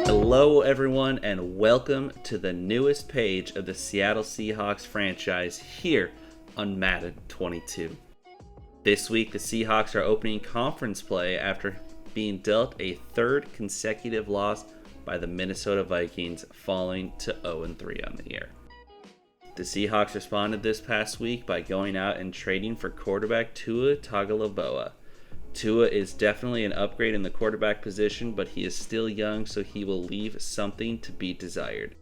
Hello everyone and welcome to the newest page of the Seattle Seahawks franchise here on Madden 22. This week the Seahawks are opening conference play after being dealt a third consecutive loss by the Minnesota Vikings, falling to 0-3 on the year. The Seahawks responded this past week by going out and trading for quarterback Tua Tagovailoa. Tua is definitely an upgrade in the quarterback position, but he is still young, so he will leave something to be desired.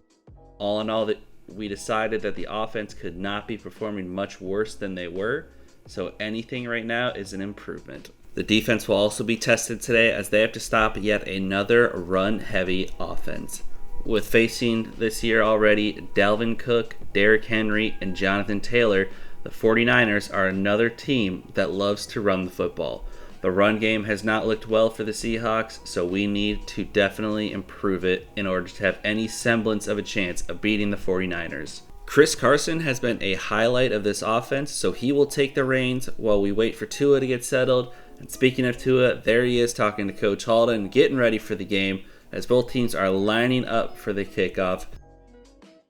All in all, we decided that the offense could not be performing much worse than they were, so anything right now is an improvement. The defense will also be tested today as they have to stop yet another run-heavy offense. With facing this year already Dalvin Cook, Derrick Henry, and Jonathan Taylor, the 49ers are another team that loves to run the football. The run game has not looked well for the Seahawks, so we need to definitely improve it in order to have any semblance of a chance of beating the 49ers. Chris Carson has been a highlight of this offense, so he will take the reins while we wait for Tua to get settled. And speaking of Tua, there he is talking to Coach Halden, getting ready for the game as both teams are lining up for the kickoff.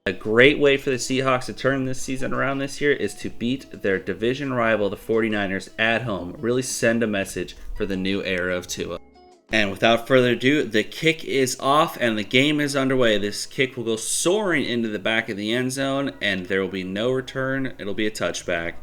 A great way for the Seahawks to turn this season around this year is to beat their division rival, the 49ers, at home. Really send a message for the new era of Tua. And without further ado, the kick is off and the game is underway. This kick will go soaring into the back of the end zone and there will be no return. It'll be a touchback.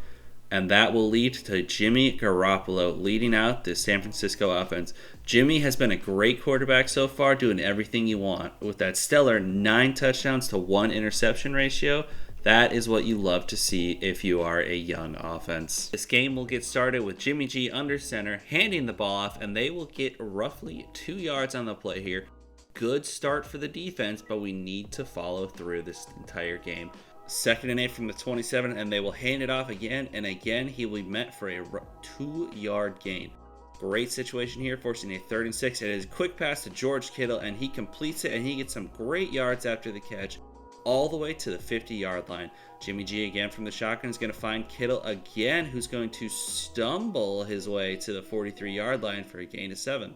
And that will lead to Jimmy Garoppolo leading out the San Francisco offense. Jimmy has been a great quarterback so far, doing everything you want. With that stellar 9 touchdowns to 1 interception ratio, that is what you love to see if you are a young offense. This game will get started with Jimmy G under center, handing the ball off, and they will get roughly 2 yards on the play here. Good start for the defense, but we need to follow through this entire game. 2nd and 8 from the 27, and they will hand it off again, and again he will be met for a 2-yard gain. Great situation here, forcing a 3rd and 6. It is a quick pass to George Kittle, and he completes it, and he gets some great yards after the catch, all the way to the 50-yard line. Jimmy G again from the shotgun is going to find Kittle again, who's going to stumble his way to the 43-yard line for a gain of 7.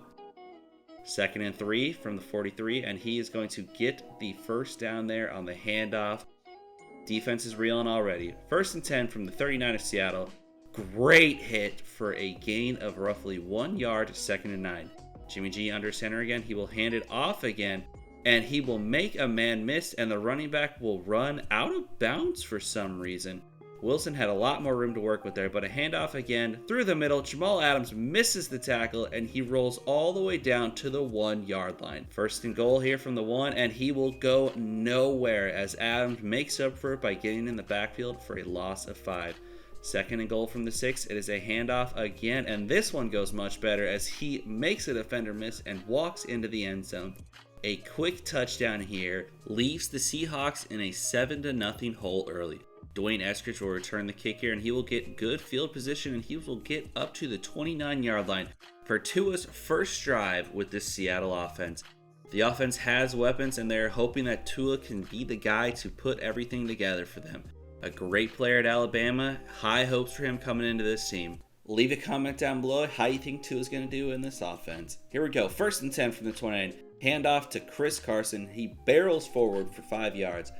2nd and 3 from the 43, and he is going to get the first down there on the handoff. Defense is reeling already. 1st and 10 from the 39 of Seattle. Great hit for a gain of roughly 1 yard, 2nd and 9. Jimmy G under center again. He will hand it off again, and he will make a man miss, and the running back will run out of bounds for some reason. Wilson had a lot more room to work with there, but a handoff again through the middle. Jamal Adams misses the tackle, and he rolls all the way down to the 1-yard line. 1st and goal here from the 1, and he will go nowhere as Adams makes up for it by getting in the backfield for a loss of 5. 2nd and goal from the 6. It is a handoff again, and this one goes much better as he makes a defender miss and walks into the end zone. A quick touchdown here leaves the Seahawks in a 7-0 hole early. Dwayne Eskridge will return the kick here, and he will get good field position, and he will get up to the 29-yard line for Tua's first drive with this Seattle offense. The offense has weapons, and they're hoping that Tua can be the guy to put everything together for them. A great player at Alabama. High hopes for him coming into this team. Leave a comment down below how you think Tua's going to do in this offense. Here we go. 1st and 10 from the 29. Handoff to Chris Carson. He barrels forward for 5 yards.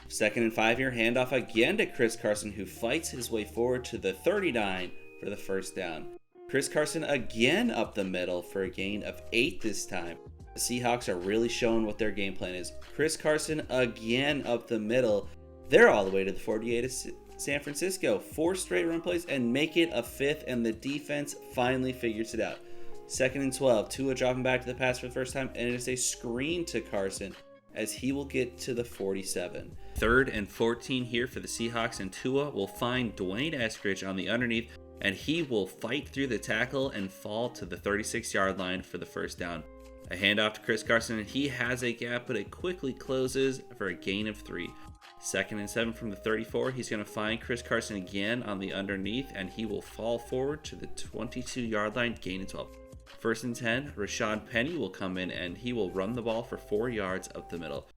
2nd and 5 here, handoff again to Chris Carson, who fights his way forward to the 39 for the first down. Chris Carson again up the middle for a gain of 8 this time. The Seahawks are really showing what their game plan is. Chris Carson again up the middle. They're all the way to the 48 of San Francisco. 4 straight run plays and make it a 5th, and the defense finally figures it out. 2nd and 12, Tua dropping back to the pass for the first time, and it is a screen to Carson as he will get to the 47. 3rd and 14 here for the Seahawks, and Tua will find Dwayne Eskridge on the underneath, and he will fight through the tackle and fall to the 36-yard line for the first down. A handoff to Chris Carson, and he has a gap, but it quickly closes for a gain of 3. 2nd and 7 from the 34. He's going to find Chris Carson again on the underneath, and he will fall forward to the 22-yard line, gain of 12. 1st and 10, Rashad Penny will come in, and he will run the ball for 4 yards up the middle.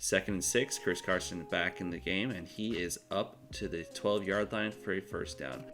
2nd and 6, Chris Carson back in the game, and he is up to the 12-yard line for a first down.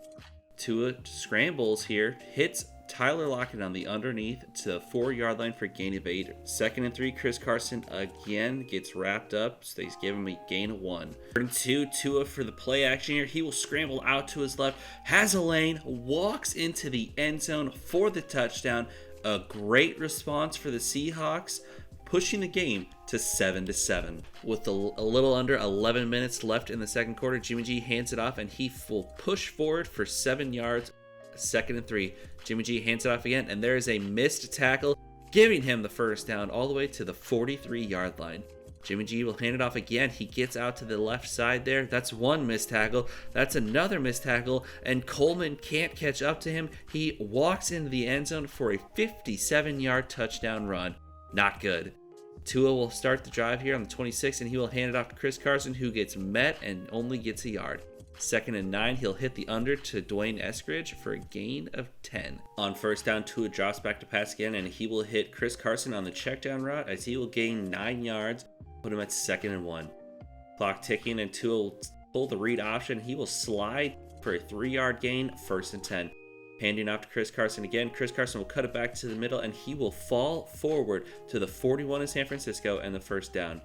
Tua scrambles here, hits Tyler Lockett on the underneath to the 4-yard line for a gain of 8. 2nd and 3, Chris Carson again gets wrapped up, so he's giving him a gain of 1. 3rd and 2, Tua for the play action here. He will scramble out to his left, has a lane, walks into the end zone for the touchdown. A great response for the Seahawks, pushing the game to 7-7. With a little under 11 minutes left in the second quarter, Jimmy G hands it off and he will push forward for 7 yards. 2nd and 3. Jimmy G hands it off again, and there is a missed tackle, giving him the first down all the way to the 43-yard line. Jimmy G will hand it off again. He gets out to the left side there. That's one missed tackle. That's another missed tackle, and Coleman can't catch up to him. He walks into the end zone for a 57-yard touchdown run. Not good. Tua will start the drive here on the 26, and he will hand it off to Chris Carson, who gets met and only gets a yard. 2nd and 9, he'll hit the under to Dwayne Eskridge for a gain of 10. On first down, Tua drops back to pass again, and he will hit Chris Carson on the check down route as he will gain 9 yards, put him at 2nd and 1. Clock ticking, and Tua will pull the read option. He will slide for a 3-yard gain, 1st and 10. Handing off to Chris Carson again. Chris Carson will cut it back to the middle, and he will fall forward to the 41 of San Francisco and the first down.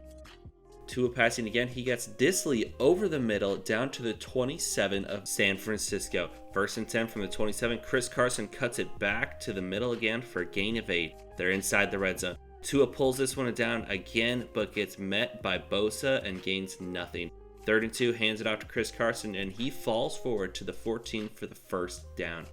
Tua passing again. He gets Disley over the middle down to the 27 of San Francisco. 1st and 10 from the 27. Chris Carson cuts it back to the middle again for a gain of 8. They're inside the red zone. Tua pulls this one down again, but gets met by Bosa and gains nothing. 3rd and 2, hands it off to Chris Carson, and he falls forward to the 14 for the first down.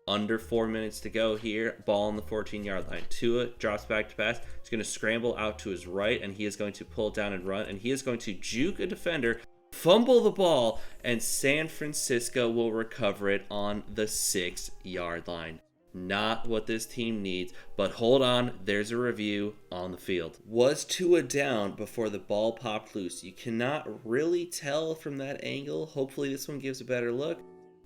Under 4 minutes to go here. Ball on the 14-yard line. Tua drops back to pass. He's going to scramble out to his right, and he is going to pull down and run, and he is going to juke a defender, fumble the ball, and San Francisco will recover it on the 6-yard line. Not what this team needs, but hold on, there's a review on the field. Was Tua down before the ball popped loose? You cannot really tell from that angle. Hopefully this one gives a better look.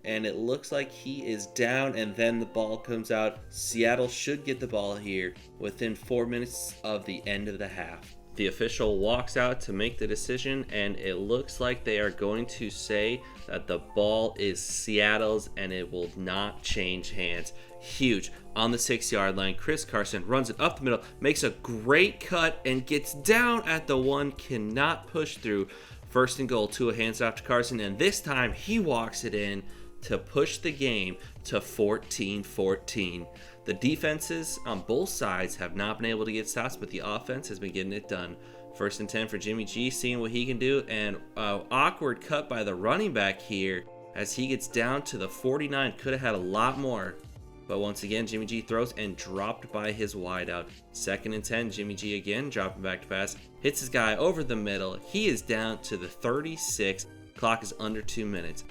And it looks like he is down, and then the ball comes out. Seattle should get the ball here within 4 minutes of the end of the half. The official walks out to make the decision, and it looks like they are going to say that the ball is Seattle's and it will not change hands. Huge. On the 6-yard line, Chris Carson runs it up the middle, makes a great cut, and gets down at the 1, cannot push through. 1st and goal, Tua hands it off to Carson, and this time he walks it in to push the game to 14-14. The defenses on both sides have not been able to get stops, but the offense has been getting it done. 1st and 10 for Jimmy G, seeing what he can do, and awkward cut by the running back here as he gets down to the 49. Could have had a lot more, but once again, Jimmy G throws and dropped by his wideout. 2nd and 10, Jimmy G again dropping back to pass, hits his guy over the middle. He is down to the 36. Clock is under 2 minutes.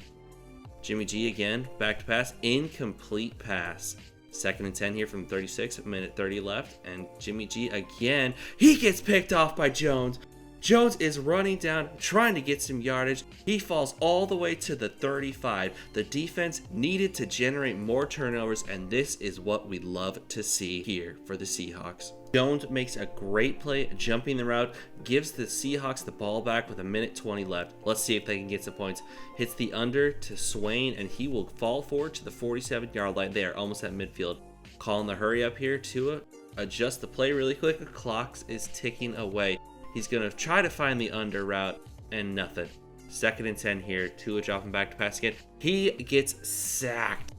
Jimmy G again, back to pass, incomplete pass. 2nd and 10 here from 36, minute 30 left, and Jimmy G again, he gets picked off by Jones. Jones is running down, trying to get some yardage. He falls all the way to the 35. The defense needed to generate more turnovers, and this is what we love to see here for the Seahawks. Jones makes a great play, jumping the route, gives the Seahawks the ball back with a minute 20 left. Let's see if they can get some points. Hits the under to Swain, and he will fall forward to the 47-yard line. They are almost at midfield. Calling the hurry up here. Tua, adjust the play really quick. The clock is ticking away. He's going to try to find the under route, and nothing. 2nd and 10 here. Tua dropping back to pass again. He gets sacked,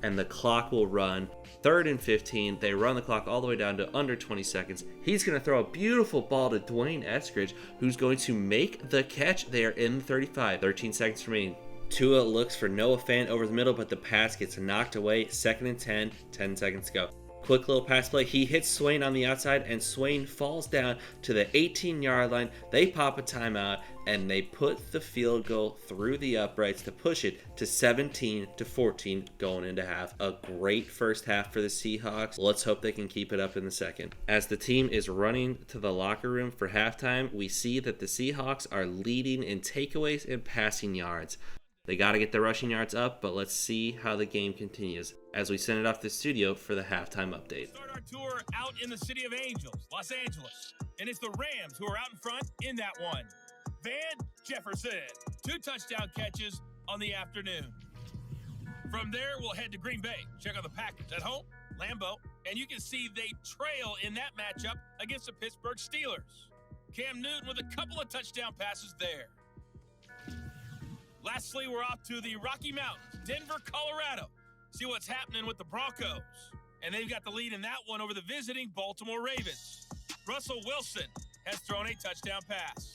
and the clock will run. 3rd and 15. They run the clock all the way down to under 20 seconds. He's going to throw a beautiful ball to Dwayne Eskridge, who's going to make the catch. They are in the 35. 13 seconds remaining. Tua looks for Noah Fant over the middle, but the pass gets knocked away. 2nd and 10. 10 seconds to go. Quick little pass play. He hits Swain on the outside, and Swain falls down to the 18-yard line. They pop a timeout, and they put the field goal through the uprights to push it to 17-14 going into half. A great first half for the Seahawks. Let's hope they can keep it up in the second. As the team is running to the locker room for halftime, we see that the Seahawks are leading in takeaways and passing yards. They got to get their rushing yards up, but let's see how the game continues as we send it off the studio for the halftime update. Start our tour out in the city of Angels, Los Angeles. And it's the Rams who are out in front in that one. Van Jefferson, 2 touchdown catches on the afternoon. From there, we'll head to Green Bay. Check out the Packers at home. Lambeau, and you can see they trail in that matchup against the Pittsburgh Steelers. Cam Newton with a couple of touchdown passes there. Lastly, we're off to the Rocky Mountains, Denver, Colorado. See what's happening with the Broncos. And they've got the lead in that one over the visiting Baltimore Ravens. Russell Wilson has thrown a touchdown pass.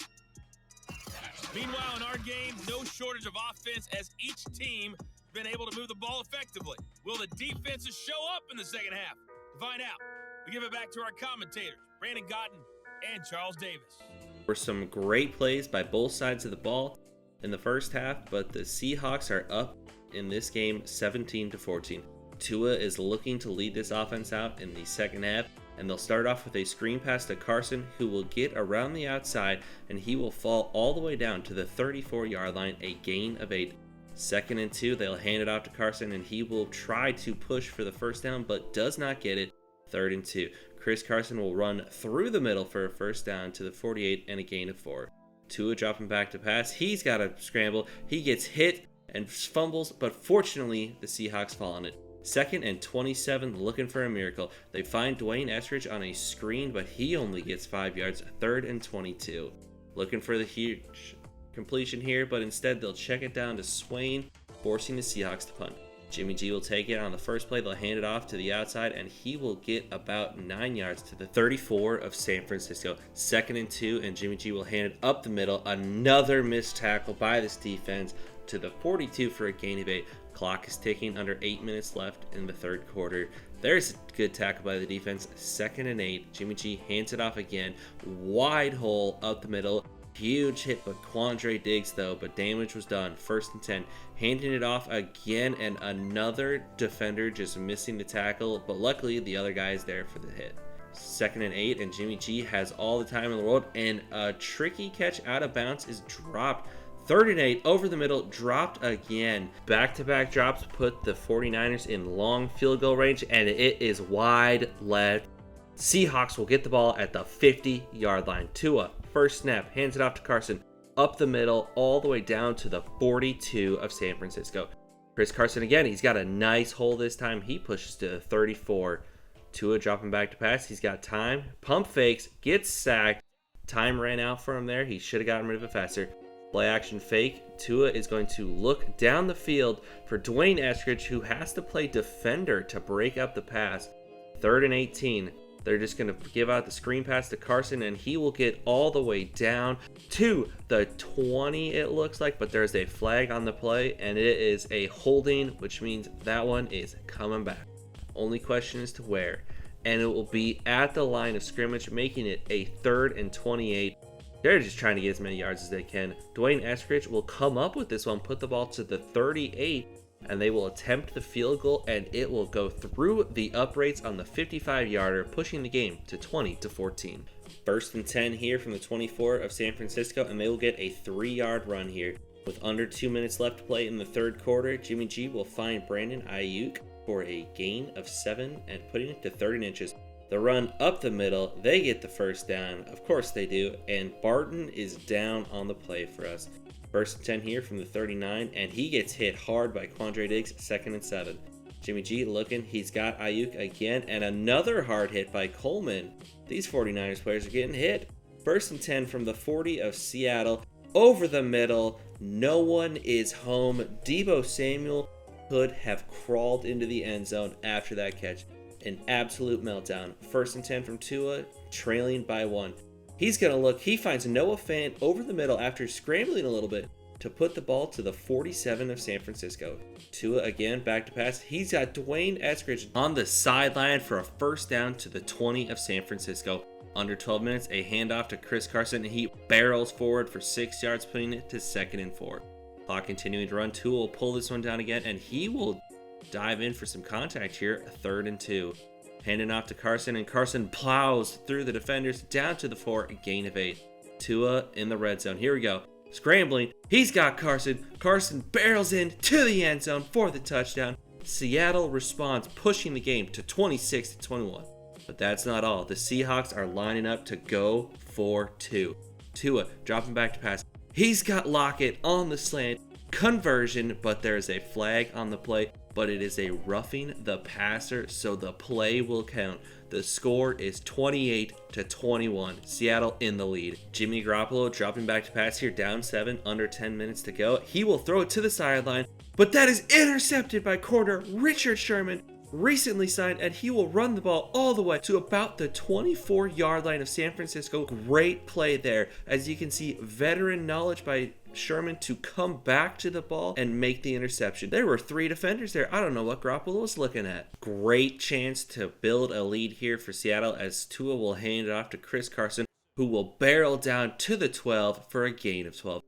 Meanwhile, in our game, no shortage of offense as each team has been able to move the ball effectively. Will the defenses show up in the second half? To find out, we give it back to our commentators, Brandon Gotten and Charles Davis. Were some great plays by both sides of the ball in the first half, but the Seahawks are up in this game 17-14. Tua is looking to lead this offense out in the second half, and they'll start off with a screen pass to Carson, who will get around the outside, and he will fall all the way down to the 34-yard line, a gain of 8. 2nd and 2, they'll hand it off to Carson, and he will try to push for the first down, but does not get it. 3rd and 2, Chris Carson will run through the middle for a first down to the 48 and a gain of 4. Tua dropping back to pass. He's got to scramble. He gets hit and fumbles, but fortunately, the Seahawks fall on it. 2nd and 27, looking for a miracle. They find Dwayne Eskridge on a screen, but he only gets 5 yards. 3rd and 22. Looking for the huge completion here, but instead they'll check it down to Swain, forcing the Seahawks to punt. Jimmy G will take it on the first play. They'll hand it off to the outside, and he will get about 9 yards to the 34 of San Francisco. 2nd and 2, and Jimmy G will hand it up the middle. Another missed tackle by this defense to the 42 for a gain of 8. Clock is ticking, under 8 minutes left in the third quarter. There's a good tackle by the defense. 2nd and 8. Jimmy G hands it off again. Wide hole up the middle. Huge hit by Quandre Diggs, though, but damage was done. 1st and 10. Handing it off again, and another defender just missing the tackle, but luckily the other guy is there for the hit. 2nd and 8, and Jimmy G has all the time in the world, and a tricky catch out of bounds is dropped. 3rd and 8, over the middle, dropped again. Back-to-back drops put the 49ers in long field goal range, and it is wide left. Seahawks will get the ball at the 50-yard line. Tua, first snap, hands it off to Carson. Up the middle, all the way down to the 42 of San Francisco. Chris Carson again, he's got a nice hole this time. He pushes to the 34. Tua dropping back to pass. He's got time. Pump fakes, gets sacked. Time ran out for him there. He should have gotten rid of it faster. Play action fake. Tua is going to look down the field for Dwayne Eskridge, who has to play defender to break up the pass. 3rd and 18. They're just going to give out the screen pass to Carson, and he will get all the way down to the 20, it looks like, but there's a flag on the play, and it is a holding, which means that one is coming back. Only question is to where, and it will be at the line of scrimmage, making it a 3rd and 28. They're just trying to get as many yards as they can. Dwayne Eskridge will come up with this one, put the ball to the 38, and they will attempt the field goal, and it will go through the uprights on the 55-yarder, pushing the game to 20-14. 1st and 10 here from the 24 of San Francisco, and they will get a 3-yard run here. With under 2 minutes left to play in the third quarter, Jimmy G will find Brandon Ayuk for a gain of 7 and putting it to 30 inches. The run up the middle, they get the first down. Of course they do, and Barton is down on the play for us. 1st and 10 here from the 39, and he gets hit hard by Quandre Diggs. 2nd and 7. Jimmy G looking, he's got Ayuk again, and another hard hit by Coleman. These 49ers players are getting hit. 1st and 10 from the 40 of Seattle, over the middle. No one is home. Deebo Samuel could have crawled into the end zone after that catch. An absolute meltdown. 1st and 10 from Tua, trailing by 1. He's going to look. He finds Noah Fant over the middle after scrambling a little bit to put the ball to the 47 of San Francisco. Tua again, back to pass. He's got Dwayne Eskridge on the sideline for a first down to the 20 of San Francisco. Under 12 minutes, a handoff to Chris Carson, and he barrels forward for 6 yards, putting it to 2nd and 4. Clock continuing to run. Tua will pull this one down again, and he will dive in for some contact here. 3rd and 2. Handing off to Carson, and Carson plows through the defenders down to the 4, a gain of 8. Tua in the red zone. Here we go. Scrambling. He's got Carson. Carson barrels in to the end zone for the touchdown. Seattle responds, pushing the game to 26-21. But that's not all. The Seahawks are lining up to go for 2. Tua dropping back to pass. He's got Lockett on the slant. Conversion, but there's a flag on the play. but it is a roughing the passer, so the play will count. The score is 28-21. Seattle in the lead. Jimmy Garoppolo dropping back to pass here, down 7, under 10 minutes to go. He will throw it to the sideline, but that is intercepted by corner Richard Sherman, recently signed, and he will run the ball all the way to about the 24-yard line of San Francisco. Great play there. As you can see, veteran knowledge by Sherman to come back to the ball and make the interception. There were 3 defenders there. I don't know what Garoppolo was looking at. Great chance to build a lead here for Seattle as Tua will hand it off to Chris Carson, who will barrel down to the 12 for a gain of 12.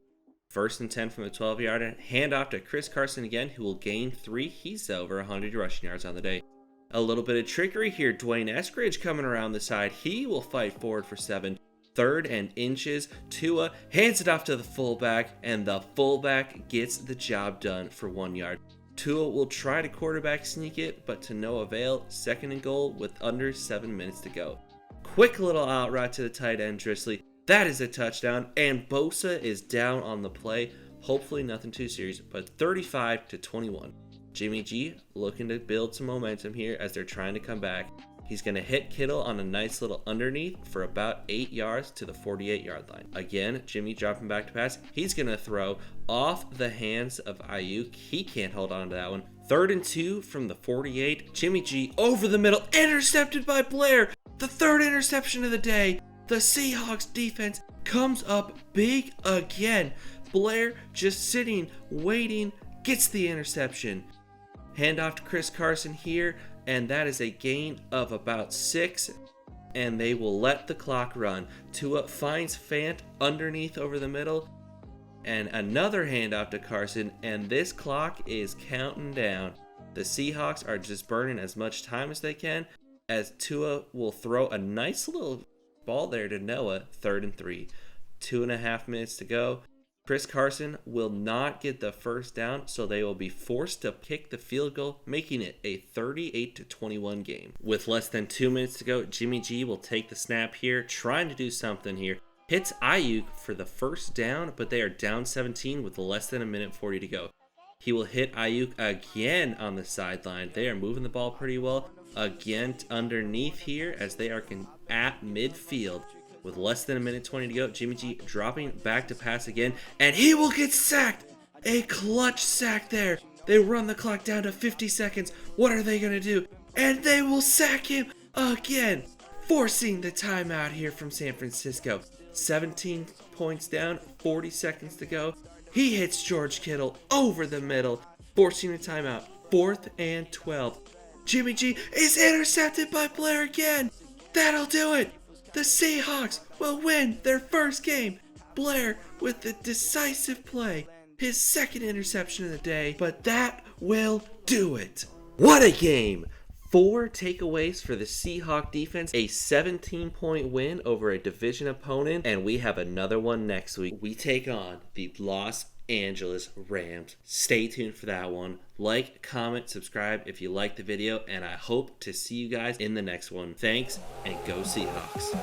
First and 10 from the 12-yard line. Hand off to Chris Carson again, who will gain 3. He's over 100 rushing yards on the day. A little bit of trickery here. Dwayne Eskridge coming around the side. He will fight forward for 7. 3rd and inches. Tua hands it off to the fullback, and the fullback gets the job done for 1 yard. Tua will try to quarterback sneak it, but to no avail. 2nd and goal with under 7 minutes to go. Quick little out route to the tight end, Drissley. That is a touchdown, and Bosa is down on the play. Hopefully nothing too serious, but 35-21. Jimmy G looking to build some momentum here as they're trying to come back. He's going to hit Kittle on a nice little underneath for about 8 yards to the 48-yard line. Again, Jimmy dropping back to pass. He's going to throw off the hands of Ayuk. He can't hold on to that one. 3rd and 2 from the 48. Jimmy G over the middle, intercepted by Blair. The 3rd interception of the day. The Seahawks defense comes up big again. Blair just sitting, waiting, gets the interception. Hand off to Chris Carson here, and that is a gain of about 6, and they will let the clock run. Tua finds Fant underneath over the middle, and another handoff to Carson, and this clock is counting down. The Seahawks are just burning as much time as they can, as Tua will throw a nice little ball there to Noah. 3rd and 3. 2.5 minutes to go. Chris Carson will not get the first down, so they will be forced to kick the field goal, making it a 38-21 game. With less than 2 minutes to go, Jimmy G will take the snap here, trying to do something here. Hits Ayuk for the first down, but they are down 17 with less than 1:40 to go. He will hit Ayuk again on the sideline. They are moving the ball pretty well. Again underneath here as they are at midfield. With less than 1:20 to go, Jimmy G dropping back to pass again, and he will get sacked. A clutch sack there. They run the clock down to 50 seconds. What are they going to do? And they will sack him again, forcing the timeout here from San Francisco. 17 points down, 40 seconds to go. He hits George Kittle over the middle, forcing a timeout. 4th and 12. Jimmy G is intercepted by Blair again. That'll do it. The Seahawks will win their first game. Blair with the decisive play. His 2nd interception of the day, but that will do it. What a game. 4 takeaways for the Seahawks defense. A 17-point win over a division opponent, and we have another one next week. We take on the Los Angeles Rams. Stay tuned for that one. Like, comment, subscribe if you like the video, and I hope to see you guys in the next one. Thanks, and go Seahawks.